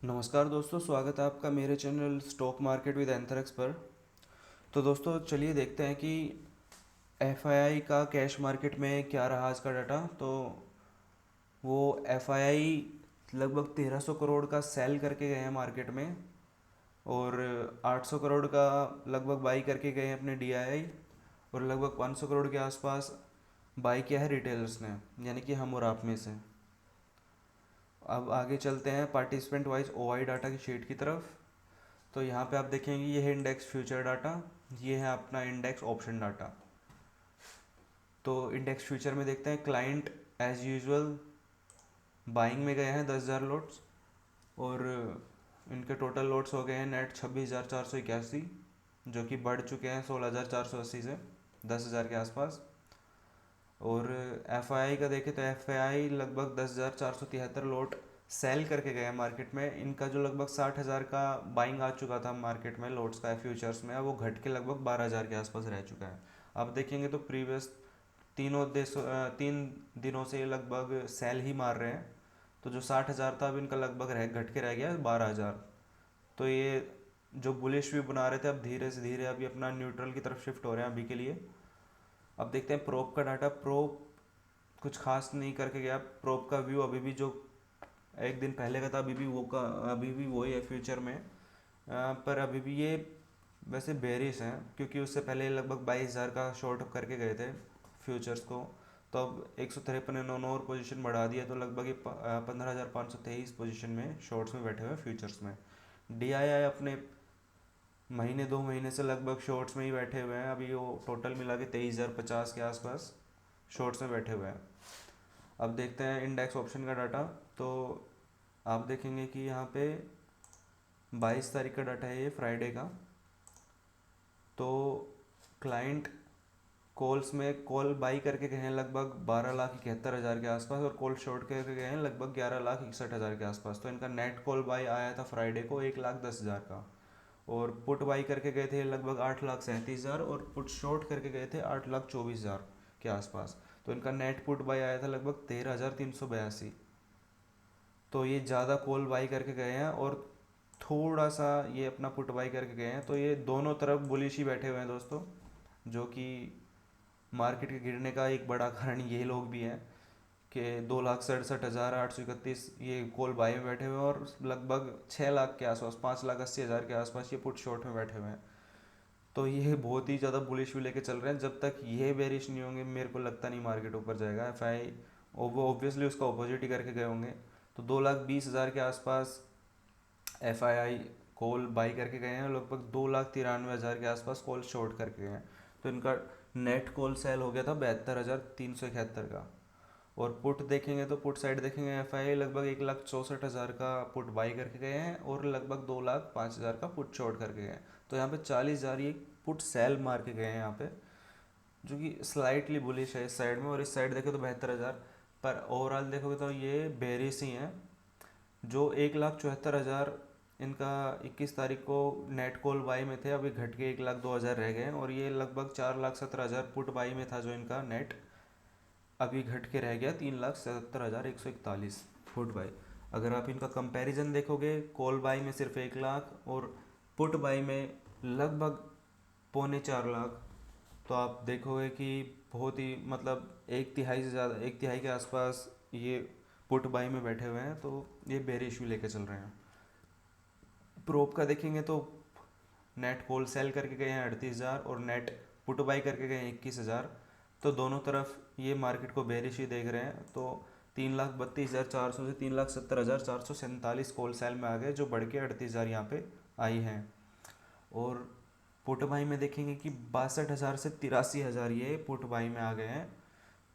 नमस्कार दोस्तों, स्वागत है आपका मेरे चैनल स्टॉक मार्केट विद एंथरक्स पर। तो दोस्तों चलिए देखते हैं कि एफआईआई का कैश मार्केट में क्या रहा आज का डाटा। तो वो एफआईआई लगभग 1300 करोड़ का सेल करके गए हैं मार्केट में, और 800 करोड़ का लगभग बाई करके गए हैं अपने डीआईआई, और लगभग 500 करोड़ के आसपास बाई किया है रिटेलर्स ने, यानी कि हम और आप में से। अब आगे चलते हैं पार्टिसिपेंट वाइज ओआई डाटा की शीट की तरफ। तो यहाँ पे आप देखेंगे ये है इंडेक्स फ्यूचर डाटा, ये है अपना इंडेक्स ऑप्शन डाटा। तो इंडेक्स फ्यूचर में देखते हैं क्लाइंट एज यूजुअल बाइंग में गए हैं 10,000 लोट्स, और इनके टोटल लोट्स हो गए हैं नेट 26,481, जो कि बढ़ चुके हैं 16,480 से 10,000 के आसपास। और एफ का देखें तो एफ लगभग 10,473 लोट सेल करके गए हैं मार्केट में। इनका जो लगभग 60,000 का बाइंग आ चुका था मार्केट में लोट्स का फ्यूचर्स में, अब वो घट के लगभग 12,000 के आसपास रह चुका है। अब देखेंगे तो प्रीवियस तीन दिनों से ये लगभग सेल ही मार रहे हैं। तो जो 60,000 था अब इनका लगभग घट के रह गया 12,000। तो ये जो बुलिश व्यू बना रहे थे अब धीरे से धीरे अभी अपना न्यूट्रल की तरफ शिफ्ट हो रहे हैं अभी के लिए। अब देखते हैं प्रोप का डाटा। प्रोप कुछ खास नहीं करके गया। प्रोप का व्यू अभी भी जो एक दिन पहले का था अभी भी वही है फ्यूचर में। पर अभी भी ये वैसे बेरिश हैं, क्योंकि उससे पहले लगभग 22,000 का शॉर्ट अप करके गए थे फ्यूचर्स को। तो अब 153 इन्होंने और पोजीशन बढ़ा दिया, तो लगभग ये 15,523 पोजीशन में शॉर्ट्स में बैठे हुए हैं फ्यूचर्स में। डीआईआई अपने महीने 2 महीने से लगभग शॉर्ट्स में ही बैठे हुए हैं। अभी वो टोटल मिला के 23,050 के आसपास शॉर्ट्स में बैठे हुए हैं। अब देखते हैं इंडेक्स ऑप्शन का डाटा। तो आप देखेंगे कि यहाँ पे 22 तारीख का डाटा है, ये फ्राइडे का। तो क्लाइंट कॉल्स में कॉल बाई करके गए हैं लगभग 12,71,000 के आसपास, और कॉल शॉर्ट करके गए हैं लगभग 11,61,000 के आसपास। तो इनका नेट कॉल बाई आया था फ्राइडे को 1,10,000 का, और पुट बाई करके गए थे लगभग 8,37,000, और पुट शॉर्ट करके गए थे 8,24,000 के आसपास। तो इनका नेट पुट बाई आया था लगभग 13,382। तो ये ज़्यादा कॉल बाई करके गए हैं, और थोड़ा सा ये अपना पुट बाई करके गए हैं। तो ये दोनों तरफ बुलिश ही बैठे हुए हैं दोस्तों, जो कि मार्केट के गिरने का एक बड़ा कारण ये लोग भी हैं कि 2,67,831 ये कॉल बाई में बैठे हुए हैं, और लगभग 6 लाख के आसपास 5,80,000 के आसपास ये पुट शॉर्ट में बैठे हुए हैं। तो ये बहुत ही ज़्यादा बुलिश व्यू लेके चल रहे हैं। जब तक ये बेरिश नहीं होंगे मेरे को लगता नहीं मार्केट ऊपर जाएगा। वो ऑब्वियसली उसका ऑपोजिट ही करके गए होंगे। तो 2,20,000 के आसपास एफ कॉल बाई करके गए हैं, लगभग 2,93,000 के आसपास कॉल शॉर्ट करके गए हैं। तो इनका नेट कॉल सेल हो गया था 72,371 का। और पुट देखेंगे तो पुट साइड देखेंगे एफ लगभग 1,64,000 का पुट बाई करके गए हैं, और लगभग 2,05,000 का पुट शॉर्ट करके गए हैं। तो यहाँ पे 40,000 ये पुट सेल मार के गए हैं यहाँ पे, जो कि स्लाइटली बुलिश है इस साइड में। और इस साइड देखे तो 72,000, पर ओवरऑल देखोगे तो ये बेरिश ही हैं। जो 1,74,000 इनका 21 तारीख को नेट कॉल बाई में थे, अभी घट के 1,02,000 रह गए हैं। और ये लगभग 4,17,000 पुट बाई में था जो इनका नेट, अभी घट के रह गया 3,77,141 फुट बाई। अगर आप इनका कंपैरिजन देखोगे, कॉल बाई में सिर्फ 1 लाख और पुट बाई में लगभग 3.25 लाख, तो आप देखोगे कि बहुत ही मतलब एक तिहाई से ज़्यादा, एक तिहाई के आसपास ये पुट बाई में बैठे हुए हैं। तो ये बेरिश व्यू लेके चल रहे हैं। प्रोप का देखेंगे तो नेट होल सेल करके गए हैं 38,000, और नेट पुट बाई करके गए हैं 21,000। तो दोनों तरफ ये मार्केट को बेरिश ही देख रहे हैं। तो 3,32,400 से 3,70,447 कॉल सेल में आ गए, जो बढ़ के 38,000 यहाँ पे आई हैं। और पुट बाई में देखेंगे कि 62,000 से 83,000 ये पुट बाई में आ गए हैं।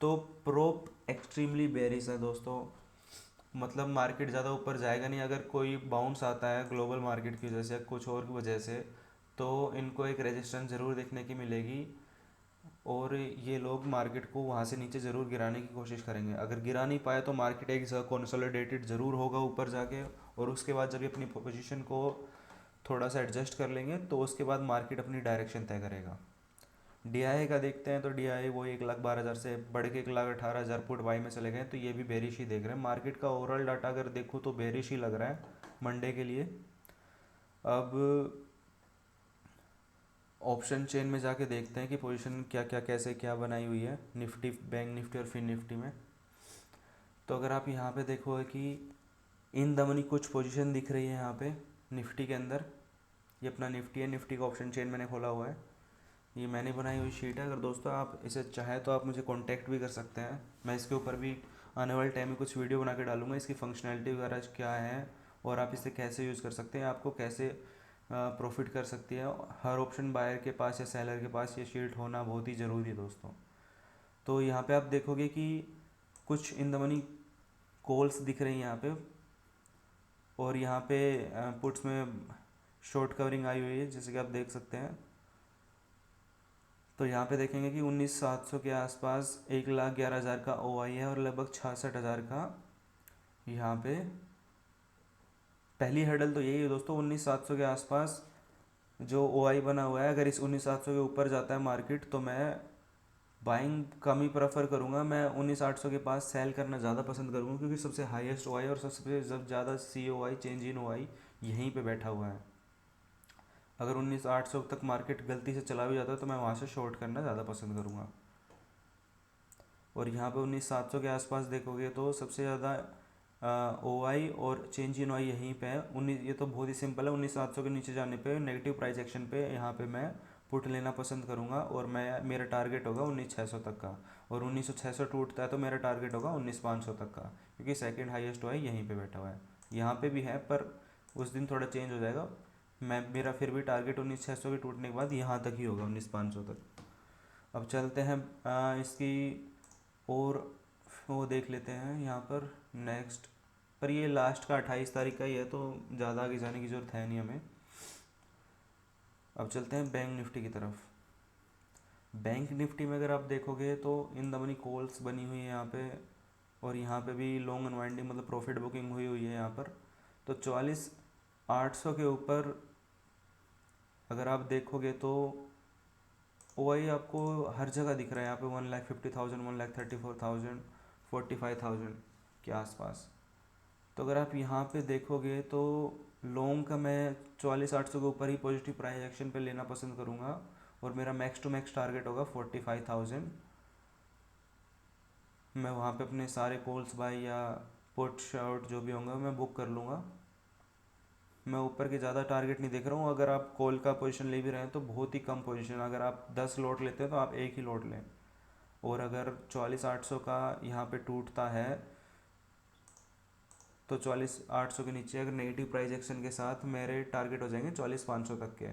तो प्रोप एक्सट्रीमली बेरिश है दोस्तों। मतलब मार्केट ज़्यादा ऊपर जाएगा नहीं। अगर कोई बाउंस आता है ग्लोबल मार्केट की वजह से या कुछ और की वजह से, तो इनको एक रेजिस्टेंस ज़रूर देखने की मिलेगी, और ये लोग मार्केट को वहाँ से नीचे ज़रूर गिराने की कोशिश करेंगे। अगर गिरा नहीं पाए तो मार्केट एक कंसोलिडेटेड ज़रूर होगा ऊपर जाके, और उसके बाद जब ये अपनी पोजीशन को थोड़ा सा एडजस्ट कर लेंगे तो उसके बाद मार्केट अपनी डायरेक्शन तय करेगा। डीआई का देखते हैं तो डीआई वो 1,12,000 से बढ़ के 1,18,000 पुट बाई में चले गए। तो ये भी बेरिश ही देख रहे हैं। मार्केट का ओवरऑल डाटा अगर देखूँ तो बेरिश ही लग रहा है। मंडे के लिए। अब ऑप्शन चेन में जाके देखते हैं कि पोजीशन क्या क्या कैसे क्या बनाई हुई है निफ्टी, बैंक निफ्टी और फिन निफ्टी में। तो अगर आप यहाँ पे देखोगे कि इन द मनी कुछ पोजीशन दिख रही है यहाँ पे निफ्टी के अंदर। ये अपना निफ्टी है, निफ्टी का ऑप्शन चेन मैंने खोला हुआ है, ये मैंने बनाई हुई शीट है। अगर दोस्तों आप इसे चाहे तो आप मुझे कांटेक्ट भी कर सकते हैं, मैं इसके ऊपर भी आने वाले टाइम में कुछ वीडियो बना के डालूंगा, इसकी फंक्शनैलिटी वगैरह क्या है और आप इसे कैसे यूज़ कर सकते हैं, आपको कैसे प्रॉफिट कर सकती है। हर ऑप्शन बायर के पास या सेलर के पास ये शीट होना बहुत ही ज़रूरी है दोस्तों। तो यहाँ पे आप देखोगे कि कुछ इन द मनी कॉल्स दिख रही हैं यहाँ पे, और यहाँ पे पुट्स में शॉर्ट कवरिंग आई हुई है जैसे कि आप देख सकते हैं। तो यहाँ पे देखेंगे कि 19,700 के आसपास 1,11,000 का OI है और लगभग 66,000 का यहाँ पे पहली हर्डल तो यही है दोस्तों। 19,700 के आसपास जो OI बना हुआ है, अगर इस 19,700 के ऊपर जाता है मार्केट तो मैं बाइंग कम ही प्रेफर करूँगा। मैं 19,800 के पास सेल करना ज़्यादा पसंद करूँगा, क्योंकि सबसे हाईएस्ट OI और सबसे ज़्यादा COI चेंज इन OI यहीं पे बैठा हुआ है। अगर 19,800 तक मार्केट गलती से चला भी जाता है तो मैं वहाँ से शॉर्ट करना ज़्यादा पसंद करूँगा। और यहाँ पे 19,700 के आसपास देखोगे तो सबसे ज़्यादा OI और चेंज इन OI यहीं पे है। ये तो बहुत ही सिंपल है। 19,700 के नीचे जाने पे नेगेटिव प्राइस एक्शन पे यहाँ पे मैं पुट लेना पसंद करूँगा, और मेरा टारगेट होगा 19,600 तक का। और 19,600 टूटता है तो मेरा टारगेट होगा 19,500 तक का, क्योंकि सेकंड हाईएस्ट OI यहीं पे बैठा हुआ है। यहाँ पे भी है पर उस दिन थोड़ा चेंज हो जाएगा। मेरा फिर भी टारगेट 19,600 के टूटने के बाद यहाँ तक ही होगा, 19,500 तक। अब चलते हैं इसकी और वो देख लेते हैं यहाँ पर नेक्स्ट। पर ये लास्ट का 28 तारीख का ही है तो ज़्यादा आगे जाने की ज़रूरत है नहीं हमें। अब चलते हैं बैंक निफ्टी की तरफ। बैंक निफ्टी में अगर आप देखोगे तो इन द मनी कॉल्स बनी हुई है यहाँ पे, और यहाँ पे भी लॉन्ग अनवाइंडिंग मतलब प्रॉफिट बुकिंग हुई हुई है यहाँ पर। तो 44,800 के ऊपर अगर आप देखोगे तो OI आपको हर जगह दिख रहा है यहाँ पे 1,50,000, 1,34,000, 45,000 के आसपास। तो अगर आप यहाँ पे देखोगे तो लॉन्ग का मैं 44,800 के ऊपर ही पॉजिटिव प्राइस एक्शन पे लेना पसंद करूँगा, और मेरा मैक्स टू मैक्स टारगेट होगा 45,000। मैं वहाँ पे अपने सारे कॉल्स बाय या पुट शॉर्ट जो भी होंगे मैं बुक कर लूँगा। मैं ऊपर के ज़्यादा टारगेट नहीं देख रहा हूँ। अगर आप कॉल का पोजीशन ले भी रहे हैं तो बहुत ही कम पोजीशन, अगर आप 10 लॉट लेते हैं तो आप एक ही लॉट लें। और अगर 44,800 का यहाँ पे टूटता है तो 44,800 के नीचे अगर नेगेटिव प्राइस एक्शन के साथ मेरे टारगेट हो जाएंगे 44,500 तक के।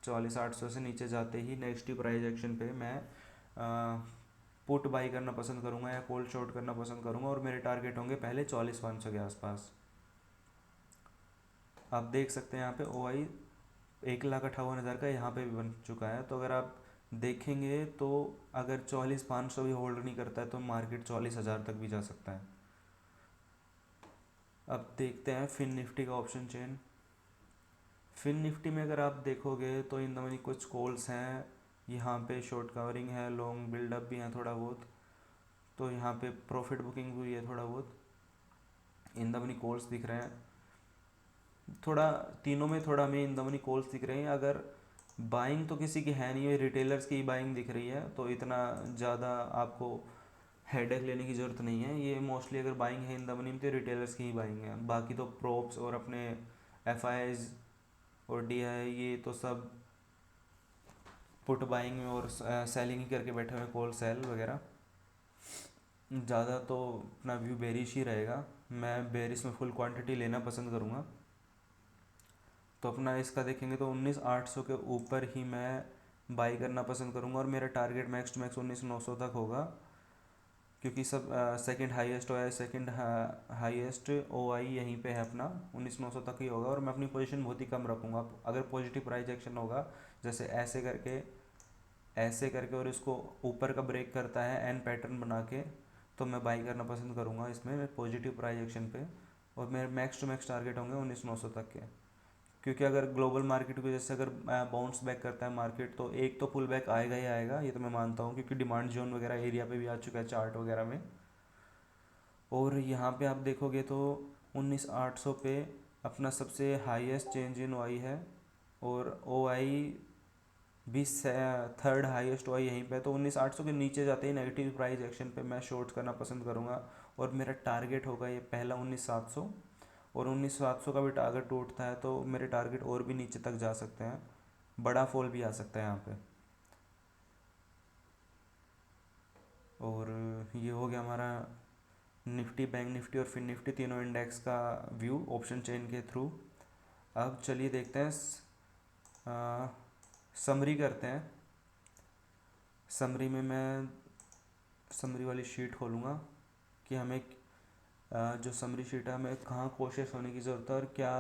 44,800 से नीचे जाते ही नेगेटिव प्राइस एक्शन पे मैं पुट बाई करना पसंद करूँगा या कॉल शॉर्ट करना पसंद करूँगा, और मेरे टारगेट होंगे पहले 44,500 के आसपास। आप देख सकते हैं यहाँ पे OI 1,58,000 का यहाँ पे भी बन चुका है। तो अगर आप देखेंगे तो अगर 44,500 भी होल्ड नहीं करता है तो मार्केट 44,000 तक भी जा सकता है। अब देखते हैं फिन निफ्टी का ऑप्शन चेन। फिन निफ्टी में अगर आप देखोगे तो इन दमनी कुछ कॉल्स हैं, यहाँ पे शॉर्ट कवरिंग है, लॉन्ग बिल्डअप भी है थोड़ा बहुत। तो यहाँ पे प्रॉफिट बुकिंग हुई है थोड़ा बहुत, इन दमनी कॉल्स दिख रहे हैं थोड़ा। तीनों में थोड़ा हमें इन दमनी कॉल्स दिख रहे हैं। अगर बाइंग तो किसी की है नहीं है, रिटेलर्स की बाइंग दिख रही है, तो इतना ज़्यादा आपको हेडेक लेने की ज़रूरत नहीं है। ये मोस्टली अगर बाइंग है इन दमनी में तो रिटेलर्स की ही बाइंग है। बाकी तो प्रोप्स और अपने FIs और DI ये तो सब पुट बाइंग में और सेलिंग ही करके बैठे हुए हैं, कॉल सेल वगैरह। ज़्यादा तो अपना व्यू बेरिश ही रहेगा। मैं बेरिश में फुल क्वांटिटी लेना पसंद करूँगा। तो अपना इसका देखेंगे तो 19,800 के ऊपर ही मैं बाई करना पसंद करूँगा, और मेरा टारगेट मैक्स टू मैक्स 19,900 तक होगा, क्योंकि सब second highest OI second highest OI यहीं पे है अपना 19,900 तक ही होगा। और मैं अपनी पोजीशन बहुत ही कम रखूँगा। अगर पॉजिटिव प्राइस एक्शन होगा जैसे ऐसे करके और इसको ऊपर का ब्रेक करता है एन पैटर्न बना के, तो मैं बाई करना पसंद करूँगा इसमें पॉजिटिव प्राइस एक्शन पे। और मेरे मैक्स टू मैक्स टारगेट होंगे 19,900 तक के, क्योंकि अगर ग्लोबल मार्केट की वजह से अगर बाउंस बैक करता है मार्केट तो एक तो पुल बैक आएगा ही आएगा, ये तो मैं मानता हूँ, क्योंकि डिमांड जोन वगैरह एरिया पे भी आ चुका है चार्ट वगैरह में। और यहाँ पे आप देखोगे तो 19,800 पे अपना सबसे हाईएस्ट चेंज इन ओआई है, और ओआई भी थर्ड हाईएस्ट ओआई यहीं पे। तो 19,800 के नीचे जाते ही नेगेटिव प्राइस एक्शन पे मैं शॉर्ट करना पसंद करूँगा, और मेरा टारगेट होगा ये पहला 19,700, और 19,700 का भी टारगेट टूटता है तो मेरे टारगेट और भी नीचे तक जा सकते हैं, बड़ा फॉल भी आ सकता है यहाँ पे। और ये हो गया हमारा निफ्टी, बैंक निफ्टी और फिर निफ्टी तीनों इंडेक्स का व्यू ऑप्शन चेन के थ्रू। अब चलिए देखते हैं, समरी करते हैं। समरी में मैं समरी वाली शीट खोलूँगा कि हमें जो समरी शीट है हमें कहाँ कोशिश होने की ज़रूरत है और क्या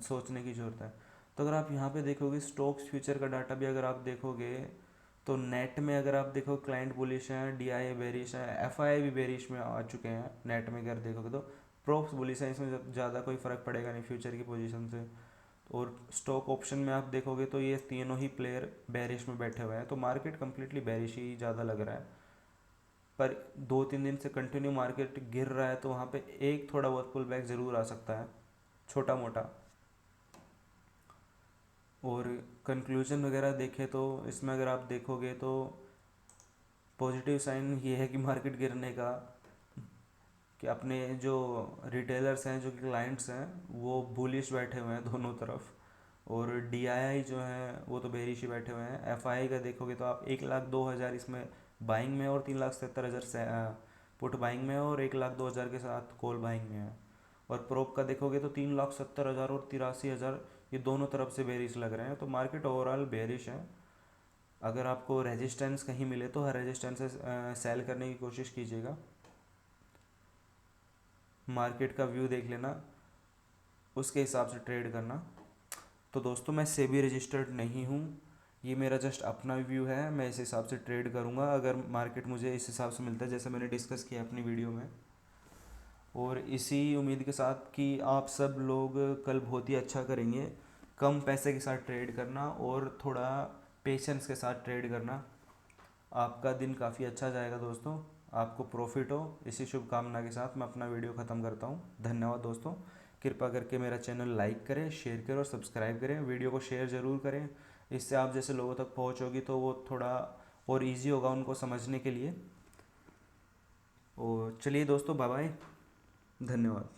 सोचने की ज़रूरत है। तो अगर आप यहाँ पे देखोगे स्टॉक्स फ्यूचर का डाटा भी अगर आप देखोगे, तो नेट में अगर आप देखो क्लाइंट बुलिश हैं, डीआईए बेरिश है, एफआईआई भी बेरिश में आ चुके हैं। नेट में अगर देखोगे तो प्रोप्स बुलिश है, इसमें ज़्यादा कोई फ़र्क पड़ेगा नहीं फ्यूचर की पोजीशन से। और स्टॉक ऑप्शन में आप देखोगे तो ये तीनों ही प्लेयर बेरिश में बैठे हुए हैं, तो मार्केट कम्प्लीटली बेरिश ही ज़्यादा लग रहा है। पर 2-3 दिन से कंटिन्यू मार्केट गिर रहा है, तो वहाँ पे एक थोड़ा बहुत पुल बैक ज़रूर आ सकता है, छोटा मोटा। और कंक्लूजन वगैरह देखें तो इसमें अगर आप देखोगे तो पॉजिटिव साइन ये है कि मार्केट गिरने का, कि अपने जो रिटेलर्स हैं, जो कि क्लाइंट्स हैं, वो बुलिश बैठे हुए हैं दोनों तरफ। और डीआईआई जो है वो तो बेरिश ही बैठे हुए हैं। एफआई का देखोगे तो आप 1,02,000 इसमें बाइंग में, और 3,70,000 से पुट बाइंग में, और 1,02,000 के साथ कॉल बाइंग में है। और प्रोप का देखोगे तो 3,70,000 और 83,000, ये दोनों तरफ से बेरिश लग रहे हैं, तो मार्केट ओवरऑल बेरिश है। अगर आपको रेजिस्टेंस कहीं मिले तो हर रेजिस्टेंस से सेल करने की कोशिश कीजिएगा। मार्केट का व्यू देख लेना, उसके हिसाब से ट्रेड करना। तो दोस्तों मैं सेबी रजिस्टर्ड नहीं हूँ, ये मेरा जस्ट अपना व्यू है, मैं इस हिसाब से ट्रेड करूँगा अगर मार्केट मुझे इस हिसाब से मिलता है जैसे मैंने डिस्कस किया अपनी वीडियो में। और इसी उम्मीद के साथ कि आप सब लोग कल बहुत ही अच्छा करेंगे। कम पैसे के साथ ट्रेड करना और थोड़ा पेशेंस के साथ ट्रेड करना, आपका दिन काफ़ी अच्छा जाएगा दोस्तों, आपको प्रॉफिट हो। इसी शुभकामना के साथ मैं अपना वीडियो ख़त्म करता हूँ। धन्यवाद दोस्तों। कृपा करके मेरा चैनल लाइक करें, शेयर करें और सब्सक्राइब करें। वीडियो को शेयर ज़रूर करें, इससे आप जैसे लोगों तक पहुँच होगी तो वो थोड़ा और इजी होगा उनको समझने के लिए। और चलिए दोस्तों, बाय बाय, धन्यवाद।